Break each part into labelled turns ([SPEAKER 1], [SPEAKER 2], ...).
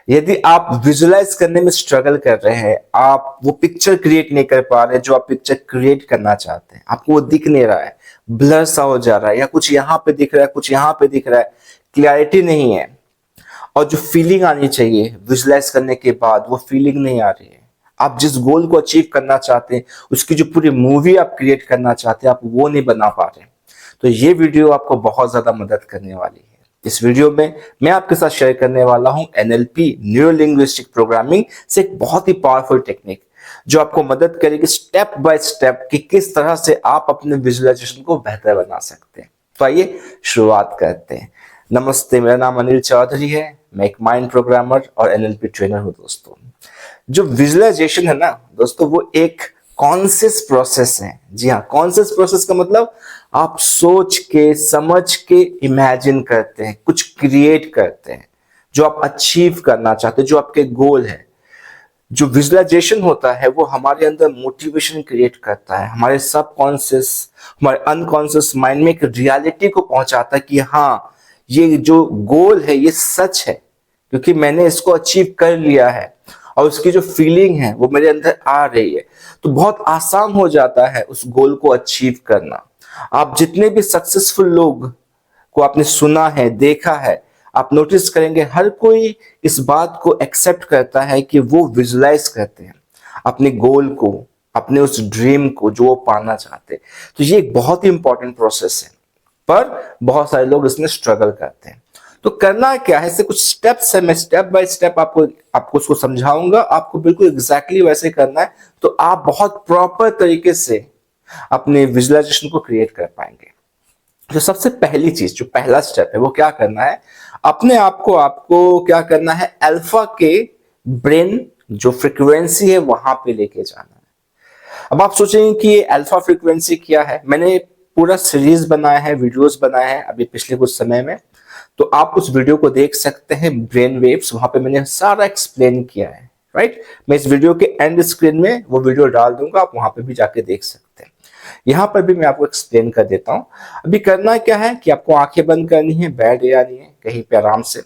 [SPEAKER 1] यदि आप विजुलाइज करने में स्ट्रगल कर रहे हैं, आप वो पिक्चर क्रिएट नहीं कर पा रहे जो आप पिक्चर क्रिएट करना चाहते हैं, आपको वो दिख नहीं रहा है, ब्लर सा हो जा रहा है, या कुछ यहाँ पे दिख रहा है, कुछ यहाँ पे दिख रहा है, क्लैरिटी नहीं है, और जो फीलिंग आनी चाहिए विजुलाइज करने के बाद वो फीलिंग नहीं आ रही है, आप जिस गोल को अचीव करना चाहते हैं, उसकी जो पूरी मूवी आप क्रिएट करना चाहते हैं, आप वो नहीं बना पा रहे, तो ये वीडियो आपको बहुत ज्यादा मदद करने वाली है। इस वीडियो में मैं आपके साथ शेयर करने वाला हूं NLP, न्यूरो लिंग्विस्टिक प्रोग्रामिंग से एक बहुत ही पावरफुल टेक्निक जो आपको मदद करेगी स्टेप बाय स्टेप कि किस तरह से आप अपने विजुअलाइजेशन को बेहतर बना सकते हैं। तो आइए शुरुआत करते हैं। नमस्ते, मेरा नाम अनिल चौधरी है, मैं एक माइंड प्रोग्रामर और NLP ट्रेनर हूं। दोस्तों, जो विजुअलाइजेशन है ना दोस्तों, वो एक कॉन्शियस प्रोसेस है। जी हाँ, कॉन्शियस प्रोसेस का मतलब आप सोच के समझ के इमेजिन करते हैं, कुछ क्रिएट करते हैं जो आप अचीव करना चाहते हैं, जो आपके गोल है। जो विजुअलाइजेशन होता है वो हमारे अंदर मोटिवेशन क्रिएट करता है, हमारे सबकॉन्शियस, हमारे अनकॉन्शियस माइंड में एक रियलिटी को पहुंचाता है कि हाँ, ये जो गोल है ये सच है, क्योंकि मैंने इसको अचीव कर लिया है और उसकी जो फीलिंग है वो मेरे अंदर आ रही है। तो बहुत आसान हो जाता है उस गोल को अचीव करना। आप जितने भी सक्सेसफुल लोग को आपने सुना है, देखा है, आप नोटिस करेंगे हर कोई इस बात को एक्सेप्ट करता है कि वो विजुलाइज करते हैं अपने गोल को, अपने उस ड्रीम को जो वो पाना चाहते हैं। तो ये एक बहुत ही इंपॉर्टेंट प्रोसेस है, पर बहुत सारे लोग इसमें स्ट्रगल करते हैं। तो करना क्या है, इससे कुछ स्टेप्स है, मैं स्टेप बाय स्टेप आपको उसको समझाऊंगा। आपको बिल्कुल एग्जैक्टली वैसे करना है तो आप बहुत प्रॉपर तरीके से अपने विजुअलाइजेशन को क्रिएट कर पाएंगे। जो सबसे पहली चीज, जो पहला स्टेप है, वो क्या करना है, अपने आप को आपको क्या करना है, अल्फा के ब्रेन जो फ्रीक्वेंसी है वहां पे लेके जाना है। अब आप सोचेंगे कि ये अल्फा फ्रीक्वेंसी क्या है। मैंने पूरा सीरीज बनाया है, वीडियोस बनाए हैं अभी पिछले कुछ समय में, तो आप उस वीडियो को देख सकते हैं, ब्रेन वेव्स, वहां पे मैंने सारा एक्सप्लेन किया है, राइट। मैं इस वीडियो के एंड स्क्रीन में वो वीडियो डाल दूंगा, आप वहां पे भी जाके देख सकते हैं। यहां पर भी मैं आपको एक्सप्लेन कर देता हूं। अभी करना क्या है कि आपको आंखें बंद करनी है, बैठ जानी है कहीं पे आराम से,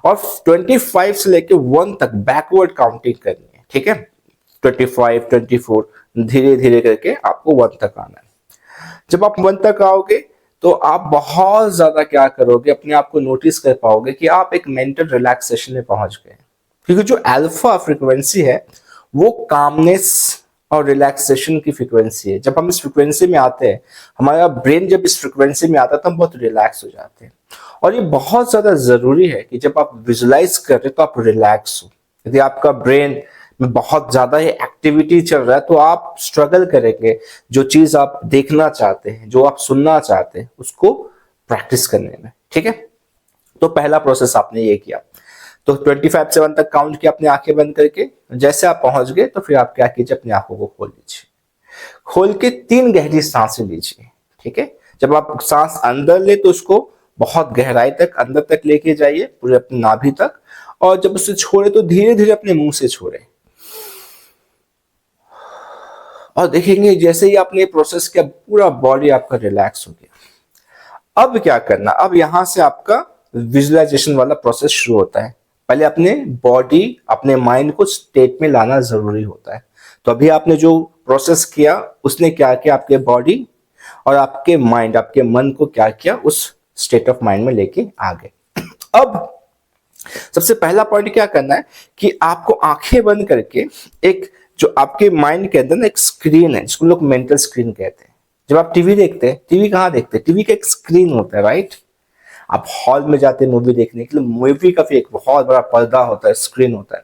[SPEAKER 1] और 25 से लेके 1 तक बैकवर्ड काउंटिंग करनी है, ठीक है। 25, 24 धीरे धीरे करके आपको 1 तक आना है। जब आप 1 तक आओगे तो आप बहुत ज्यादा क्या करोगे, अपने आप को नोटिस कर पाओगे कि आप एक मेंटल रिलैक्सेशन में पहुंच गए, क्योंकि जो अल्फा फ्रीक्वेंसी है वो कामनेस और रिलैक्सेशन की फ्रीक्वेंसी है। जब हम इस फ्रीक्वेंसी में आते हैं, हमारा ब्रेन जब इस फ्रीक्वेंसी में आता है तो हम बहुत रिलैक्स हो जाते हैं। और ये बहुत ज्यादा जरूरी है कि जब आप विजुलाइज कर रहे हो तो आप रिलैक्स हो। यदि आपका ब्रेन में बहुत ज्यादा ही एक्टिविटी चल रहा है तो आप स्ट्रगल करेंगे जो चीज आप देखना चाहते हैं, जो आप सुनना चाहते हैं, उसको प्रैक्टिस करने में, ठीक है। तो पहला प्रोसेस आपने ये किया, तो 25 से 1 तक काउंट किया अपनी आंखें बंद करके। जैसे आप पहुंच गए तो फिर आप क्या कीजिए, अपनी आंखों को खोल लीजिए, खोल के 3 गहरी सांसें लीजिए, ठीक है। जब आप सांस अंदर ले तो उसको बहुत गहराई तक अंदर तक लेके जाइए, पूरे अपनी नाभि तक, और जब उसे छोड़े तो धीरे धीरे अपने मुंह से छोड़े। और देखेंगे जैसे ही आपने प्रोसेस किया, पूरा बॉडी आपका रिलैक्स हो गया। अब क्या करना, अब यहां से आपका विजुअलाइजेशन वाला प्रोसेस शुरू होता है। पहले अपने बॉडी, अपने माइंड को स्टेट में लाना जरूरी होता है। तो अभी आपने जो प्रोसेस किया उसने क्या किया, आपके बॉडी और आपके माइंड, आपके मन को क्या किया, उस स्टेट ऑफ माइंड में लेके आ गए। अब सबसे पहला पॉइंट क्या करना है कि आपको आंखें बंद करके एक, जो आपके माइंड के अंदर ना एक स्क्रीन है जिसको लोग मेंटल स्क्रीन कहते हैं। जब आप टीवी देखते हैं, टीवी कहाँ देखते हैं, टीवी का एक स्क्रीन होता है, राइट। आप हॉल में जाते हैं मूवी देखने के लिए, मूवी का भी एक बहुत बड़ा पर्दा होता है, स्क्रीन होता है।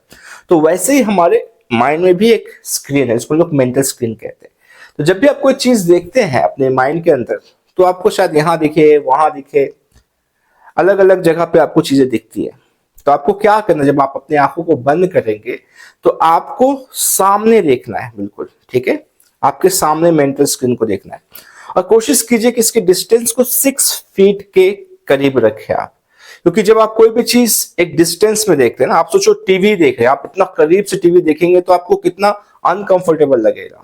[SPEAKER 1] तो वैसे ही हमारे माइंड में भी एक स्क्रीन है जिसको लोग मेंटल स्क्रीन कहते हैं। तो जब भी आप कोई चीज देखते हैं अपने माइंड के अंदर, तो आपको शायद यहाँ दिखे, वहां दिखे, अलग अलग जगह पे आपको चीजें दिखती है। तो आपको क्या करना है, जब आप अपनी आंखों को बंद करेंगे तो आपको सामने देखना है, बिल्कुल, ठीक है। आपके सामने मेंटल स्क्रीन को देखना है और कोशिश कीजिए कि इसके डिस्टेंस को 6 फीट के करीब रखें आप। क्योंकि जब आप कोई भी चीज एक डिस्टेंस में देखते हैं ना, आप सोचो टीवी देख रहे हैं, आप इतना करीब से टीवी देखेंगे तो आपको कितना अनकंफर्टेबल लगेगा,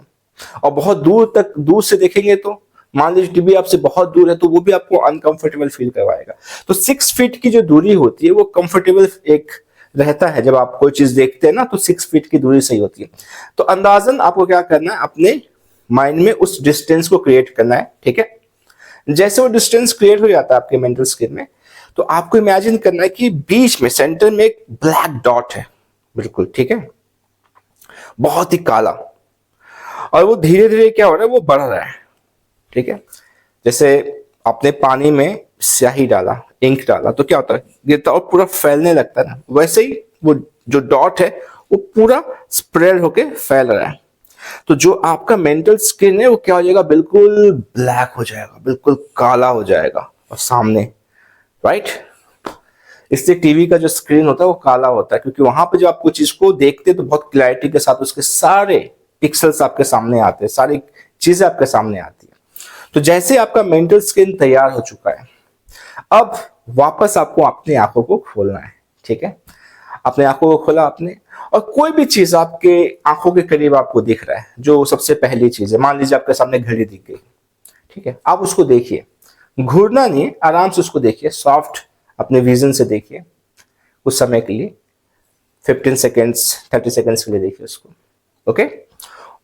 [SPEAKER 1] और बहुत दूर तक, दूर से देखेंगे तो मान लीजिए टीवी आपसे बहुत दूर है तो वो भी आपको अनकंफर्टेबल फील करवाएगा। तो 6 फीट की जो दूरी होती है वो कंफर्टेबल एक रहता है। जब आप कोई चीज देखते हैं ना तो 6 फीट की दूरी सही होती है। तो अंदाजन आपको क्या करना है, अपने माइंड में उस डिस्टेंस को क्रिएट करना है, ठीक है। जैसे वो डिस्टेंस क्रिएट हो जाता है आपके मेंटल स्क्रीन में, तो आपको इमेजिन करना है कि बीच में सेंटर में एक ब्लैक डॉट है, बिल्कुल ठीक है, बहुत ही काला, और वो धीरे धीरे क्या हो रहा है, वो बढ़ रहा है, ठीक है। जैसे आपने पानी में स्याही डाला, इंक डाला, तो क्या होता है, गिरता और पूरा फैलने लगता है ना, वैसे ही वो जो डॉट है वो पूरा स्प्रेड होके फैल रहा है। तो जो आपका मेंटल स्किन है वो क्या हो जाएगा, बिल्कुल ब्लैक हो जाएगा, बिल्कुल काला हो जाएगा और सामने, राइट। इससे टीवी का जो स्क्रीन होता है वो काला होता है, क्योंकि वहां पे जो आप कुछ चीज को देखते हैं तो बहुत क्लैरिटी के साथ उसके सारे पिक्सल्स आपके सामने आते हैं, सारी चीजें आपके सामने आती है। तो जैसे आपका मेंटल स्किन तैयार हो चुका है, अब वापस आपको अपनी आंखों को खोलना है, ठीक है। अपने आंखों को खोला आपने, और कोई भी चीज आपके आंखों के करीब आपको दिख रहा है, जो सबसे पहली चीज है, मान लीजिए आपके सामने घड़ी दिख गई, ठीक है, आप उसको देखिए, घूरना नहीं है, आराम से उसको देखिए, सॉफ्ट अपने विजन से देखिए, कुछ समय के लिए 15 सेकेंड्स 30 सेकेंड्स के लिए देखिए उसको, ओके।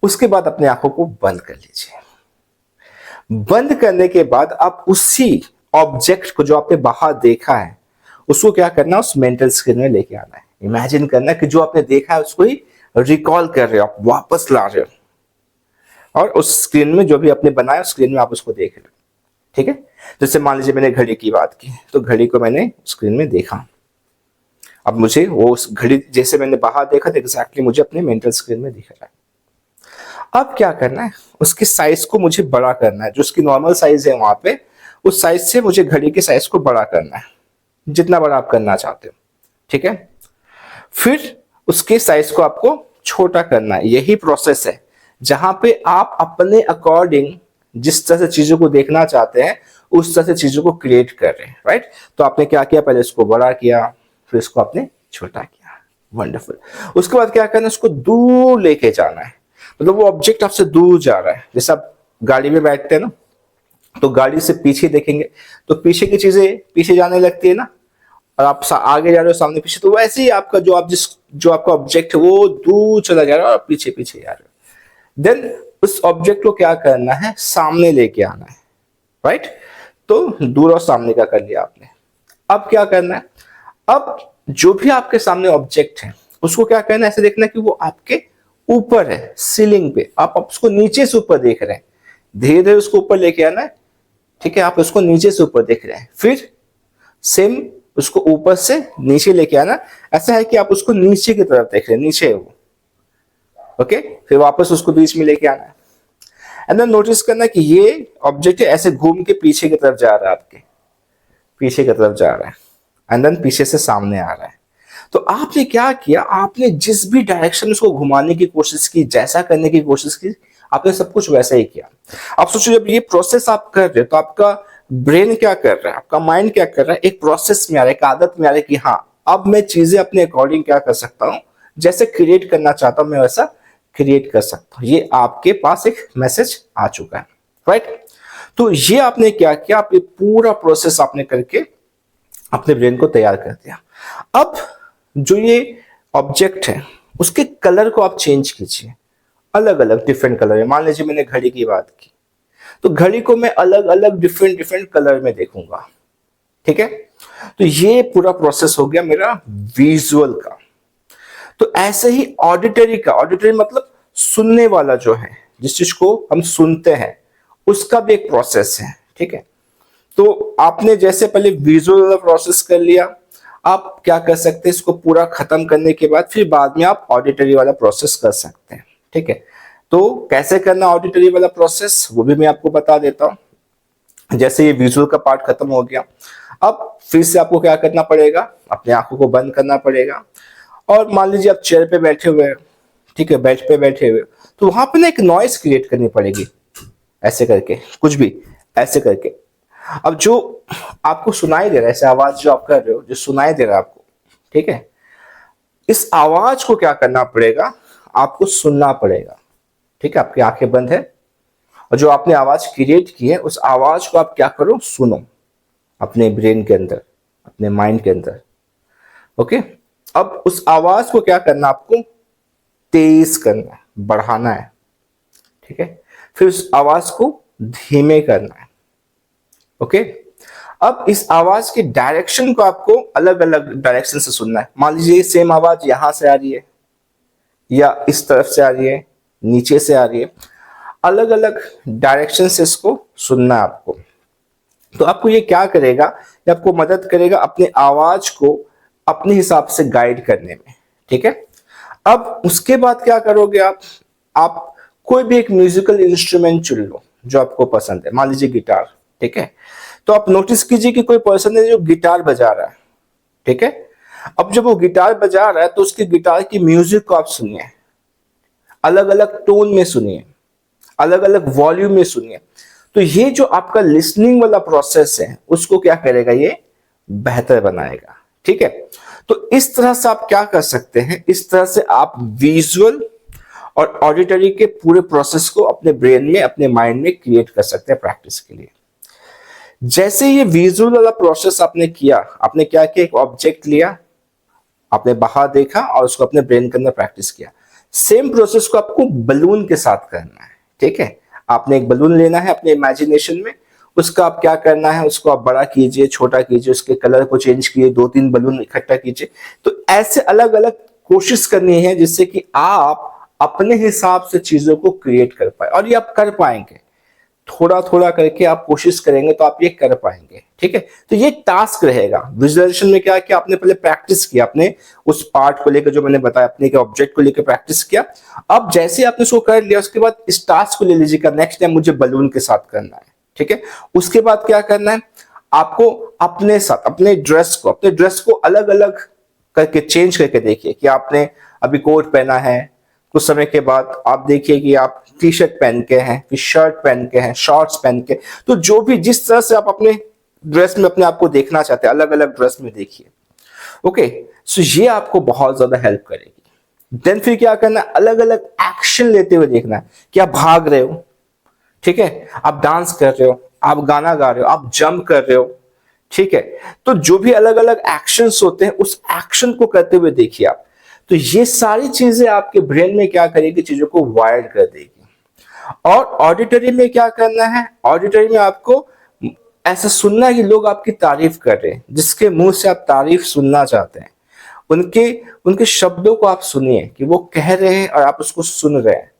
[SPEAKER 1] उसके बाद अपने आंखों को बंद कर लीजिए। बंद करने के बाद आप उसी ऑब्जेक्ट को जो आपने बाहर देखा है उसको क्या करना है, उस मेंटल स्क्रीन में लेके आना है। इमेजिन करना है कि जो आपने देखा है उसको ही रिकॉल कर रहे हो, आप वापस ला रहे हो, और उस स्क्रीन में जो भी आपने बनाया स्क्रीन में आप उसको देख रहे हो, ठीक है। जैसे मान लीजिए मैंने घड़ी की बात की, तो घड़ी को मैंने स्क्रीन में देखा, अब मुझे वो उस घड़ी जैसे मैंने बाहर देखा था एग्जैक्टली मुझे अपने मेंटल स्क्रीन में दिख रहा है। अब क्या करना है, उसकी साइज को मुझे बड़ा करना है, जो उसकी नॉर्मल साइज है वहां पे, उस साइज से मुझे घड़ी के साइज को बड़ा करना है, जितना बड़ा आप करना चाहते हो, ठीक है। फिर उसके साइज को आपको छोटा करना है। यही प्रोसेस है जहां पे आप अपने अकॉर्डिंग जिस तरह से चीजों को देखना चाहते हैं उस तरह से चीजों को क्रिएट कर रहे हैं, राइट। तो आपने क्या किया, पहले इसको बड़ा किया, फिर इसको आपने छोटा किया, वंडरफुल। उसके बाद क्या करना है, उसको दूर लेके जाना है, मतलब वो ऑब्जेक्ट आपसे दूर जा रहा है। जैसे आप गाड़ी में बैठते हैं ना, तो गाड़ी से पीछे देखेंगे तो पीछे की चीजें पीछे जाने लगती है ना, और आप आगे जा रहे हो सामने पीछे, तो वैसे ही आपका जो आपका ऑब्जेक्ट है वो दूर चला जा रहा है और पीछे पीछे जा रहे हो। देन उस ऑब्जेक्ट को क्या करना है, सामने लेके आना है, राइट। तो दूर और सामने का कर लिया आपने। अब क्या करना है, अब जो भी आपके सामने ऑब्जेक्ट है उसको क्या करना है, ऐसे देखना है कि वो आपके ऊपर है, सीलिंग पे, आप उसको नीचे से ऊपर देख रहे हैं, धीरे धीरे उसको ऊपर लेके आना है, ठीक है। आप उसको नीचे से ऊपर देख रहे हैं, फिर सेम उसको ऊपर से नीचे लेके आना। ऐसा है कि आप उसको नीचे की तरफ देख रहे हैं, नीचे है वो, ओके। फिर वापस उसको बीच में लेके आना है, एंड देन नोटिस करना कि ये ऑब्जेक्ट ऐसे घूम के पीछे की तरफ जा रहा है, आपके पीछे की तरफ जा रहा है, एंड देन पीछे से सामने आ रहा है। तो आपने क्या किया, आपने जिस भी डायरेक्शन उसको घुमाने की कोशिश की, जैसा करने की कोशिश की, आपने सब कुछ वैसा ही किया। आप सोचो जब ये प्रोसेस आप कर रहे हो तो आपका ब्रेन क्या कर रहा है, आपका माइंड क्या कर रहा है, एक प्रोसेस में आ रहा है, एक आदत में आ रहा है कि हाँ अब मैं चीजें अपने अकॉर्डिंग क्या कर सकता हूँ, जैसे क्रिएट करना चाहता हूं मैं वैसा क्रिएट कर सकता हूँ। ये आपके पास एक मैसेज आ चुका है, राइट। तो ये आपने क्या किया, आप ये पूरा प्रोसेस आपने करके अपने ब्रेन को तैयार कर दिया। अब जो ये ऑब्जेक्ट है उसके कलर को आप चेंज कीजिए, अलग अलग डिफरेंट कलर है। मान लीजिए मैंने घड़ी की बात की, तो घड़ी को मैं अलग अलग डिफरेंट डिफरेंट कलर में देखूंगा, ठीक है। तो ये पूरा प्रोसेस हो गया मेरा विजुअल का। तो ऐसे ही ऑडिटरी का, ऑडिटरी मतलब सुनने वाला जो है, जिस चीज को हम सुनते हैं उसका भी एक प्रोसेस है, ठीक है। तो आपने जैसे पहले विजुअल वाला प्रोसेस कर लिया, आप क्या कर सकते हैं, इसको पूरा खत्म करने के बाद फिर बाद में आप ऑडिटरी वाला प्रोसेस कर सकते हैं, ठीक है। तो कैसे करना ऑडिटरी वाला प्रोसेस वो भी मैं आपको बता देता हूं। जैसे ये विजुअल का पार्ट खत्म हो गया, अब फिर से आपको क्या करना पड़ेगा, अपने आंखों को बंद करना पड़ेगा, और मान लीजिए आप चेयर पे बैठे हुए हैं, ठीक है, बेड पे बैठे हुए, तो वहां पे ना एक नॉइस क्रिएट करनी पड़ेगी, ऐसे करके, कुछ भी ऐसे करके। अब जो आपको सुनाई दे रहा है, ऐसे आवाज जो आप कर रहे हो, जो सुनाई दे रहा है आपको, ठीक है, इस आवाज को क्या करना पड़ेगा, आपको सुनना पड़ेगा, ठीक है। आपकी आंखें बंद है और जो आपने आवाज क्रिएट की है उस आवाज को आप क्या करो, सुनो अपने ब्रेन के अंदर, अपने माइंड के अंदर, ओके। अब उस आवाज को क्या करना, आपको तेज करना है, बढ़ाना है, ठीक है। फिर उस आवाज को धीमे करना है, ओके। अब इस आवाज के डायरेक्शन को आपको अलग अलग डायरेक्शन से सुनना है। मान लीजिए सेम आवाज यहां से आ रही है या इस तरफ से आ रही है, नीचे से आ रही है, अलग अलग डायरेक्शन से इसको सुनना है आपको। तो आपको ये क्या करेगा, ये आपको मदद करेगा अपने आवाज को अपने हिसाब से गाइड करने में, ठीक है। अब उसके बाद क्या करोगे आप कोई भी एक म्यूजिकल इंस्ट्रूमेंट चुन लो जो आपको पसंद है, मान लीजिए गिटार, ठीक है। तो आप नोटिस कीजिए कि कोई पर्सन है जो गिटार बजा रहा है, ठीक है। अब जब वो गिटार बजा रहा है तो उसकी गिटार की म्यूजिक को आप सुनिए, अलग अलग टोन में सुनिए, अलग अलग वॉल्यूम में सुनिए। तो ये जो आपका लिसनिंग वाला प्रोसेस है उसको क्या करेगा, ये बेहतर बनाएगा, ठीक है। तो इस तरह से आप क्या कर सकते हैं, इस तरह से आप विजुअल और ऑडिटरी के पूरे प्रोसेस को अपने ब्रेन में, अपने माइंड में क्रिएट कर सकते हैं प्रैक्टिस के लिए। जैसे ये विजुअल वाला प्रोसेस आपने किया, आपने क्या किया, एक ऑब्जेक्ट लिया, आपने बाहर देखा और उसको अपने ब्रेन के अंदर प्रैक्टिस किया। सेम प्रोसेस को आपको बलून के साथ करना है, ठीक है। आपने एक बलून लेना है अपने इमेजिनेशन में, उसका आप क्या करना है, उसको आप बड़ा कीजिए, छोटा कीजिए, उसके कलर को चेंज कीजिए, 2-3 बलून इकट्ठा कीजिए। तो ऐसे अलग अलग कोशिश करनी है जिससे कि आप अपने हिसाब से चीजों को क्रिएट कर पाए, और ये आप कर पाएंगे। थोड़ा थोड़ा करके आप कोशिश करेंगे तो आप ये कर पाएंगे, ठीक है। तो ये टास्क रहेगा। विजुअलाइजेशन में क्या किया आपने, पहले प्रैक्टिस किया, आपने उस पार्ट को लेकर जो मैंने बताया, अपने के ऑब्जेक्ट को लेकर प्रैक्टिस किया। अब जैसे आपने उसको कर लिया, उसके बाद इस टास्क को ले लीजिएगा, नेक्स्ट टाइम मुझे बलून के साथ करना है, ठीक है। उसके बाद क्या करना है, आपको अपने साथ अपने ड्रेस को अलग अलग करके चेंज करके देखिए कि आपने अभी कोट पहना है, कुछ समय के बाद आप देखिए कि आप टी शर्ट पहन के हैं, फिर शर्ट पहन के हैं, शॉर्ट्स पहन के। तो जो भी जिस तरह से आप अपने ड्रेस में अपने आप को देखना चाहते हैं, अलग अलग ड्रेस में देखिए, ओके। सो ये आपको बहुत ज्यादा हेल्प करेगी। देन फिर क्या करना है, अलग अलग एक्शन लेते हुए देखना है कि आप भाग रहे हो, ठीक है, आप डांस कर रहे हो, आप गाना गा रहे हो, आप जंप कर रहे हो, ठीक है। तो जो भी अलग अलग एक्शंस होते हैं उस एक्शन को करते हुए देखिए आप। तो ये सारी चीजें आपके ब्रेन में क्या करेगी, चीजों को वायर्ड कर देगी। और ऑडिटरी में क्या करना है, ऑडिटरी में आपको ऐसा सुनना है कि लोग आपकी तारीफ कर रहे हैं, जिसके मुंह से आप तारीफ सुनना चाहते हैं, उनके उनके शब्दों को आप सुनिए कि वो कह रहे हैं और आप उसको सुन रहे हैं,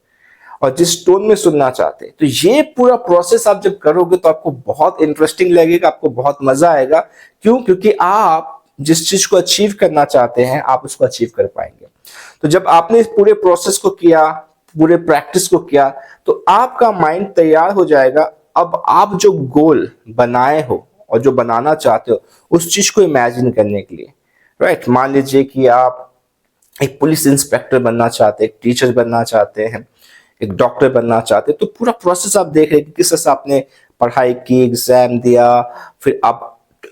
[SPEAKER 1] और जिस टोन में सुनना चाहते हैं। तो ये पूरा प्रोसेस आप जब करोगे तो आपको बहुत इंटरेस्टिंग लगेगा, आपको बहुत मजा आएगा। क्यों? क्योंकि आप जिस चीज को अचीव करना चाहते हैं आप उसको अचीव कर पाएंगे। तो जब आपने इस पूरे प्रोसेस को किया, पूरे प्रैक्टिस को किया, तो आपका माइंड तैयार हो जाएगा। अब आप जो गोल बनाए हो और जो बनाना चाहते हो उस चीज को इमेजिन करने के लिए, राइट। मान लीजिए कि आप एक पुलिस इंस्पेक्टर बनना चाहते हैं, एक टीचर बनना चाहते हैं, एक डॉक्टर बनना चाहते हैं। तो पूरा प्रोसेस आप देख रहे हैं कि किस तरह से आपने पढ़ाई की, एग्जाम दिया, फिर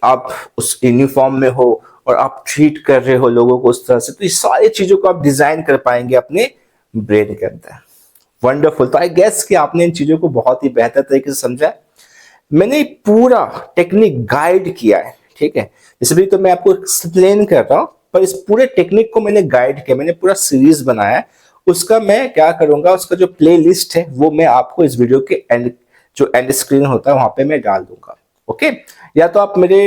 [SPEAKER 1] आप उस यूनिफॉर्म में हो और आप ट्रीट कर रहे हो लोगों को उस तरह से। तो ये सारी चीजों को आप डिजाइन कर पाएंगे अपने ब्रेन के अंदर। वंडरफुल। तो आई गेस कि आपने इन चीजों को बहुत ही बेहतर तरीके से समझा है। मैंने पूरा टेक्निक गाइड किया है, ठीक है। जैसे भी तो मैं आपको एक्सप्लेन कर रहा हूं, पर इस पूरे टेक्निक को मैंने गाइड किया, मैंने पूरा सीरीज बनाया है। उसका मैं क्या करूंगा, उसका जो प्ले लिस्ट है वो मैं आपको इस वीडियो के एंड, जो एंड स्क्रीन होता है वहां पे मैं डाल दूंगा, ओके। या तो आप मेरे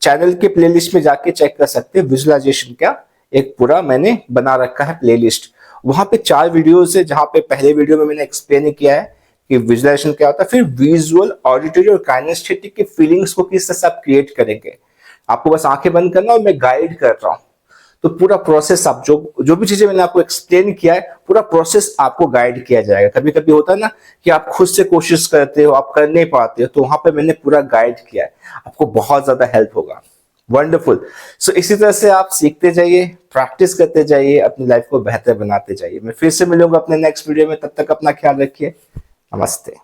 [SPEAKER 1] चैनल के प्लेलिस्ट में जाके चेक कर सकते हैं, विजुअलाइजेशन का एक पूरा मैंने बना रखा है प्लेलिस्ट। वहां पे 4 वीडियोस है, जहां पे पहले वीडियो में मैंने एक्सप्लेन किया है कि विजुअलाइजेशन क्या होता है, फिर विजुअल, ऑडिटरी और काइनेस्थेटिक की फीलिंग्स को किस तरह से आप क्रिएट करेंगे। आपको बस आंखें बंद करना और मैं गाइड कर रहा हूं। तो पूरा प्रोसेस आप जो भी चीजें मैंने आपको एक्सप्लेन किया है, पूरा प्रोसेस आपको गाइड किया जाएगा। कभी कभी होता है ना कि आप खुद से कोशिश करते हो, आप कर नहीं पाते हो, तो वहां पे मैंने पूरा गाइड किया है, आपको बहुत ज्यादा हेल्प होगा। वंडरफुल। सो इसी तरह से आप सीखते जाइए, प्रैक्टिस करते जाइए, अपनी लाइफ को बेहतर बनाते जाइए। मैं फिर से मिलूंगा अपने नेक्स्ट वीडियो में, तब तक अपना ख्याल रखिए। नमस्ते।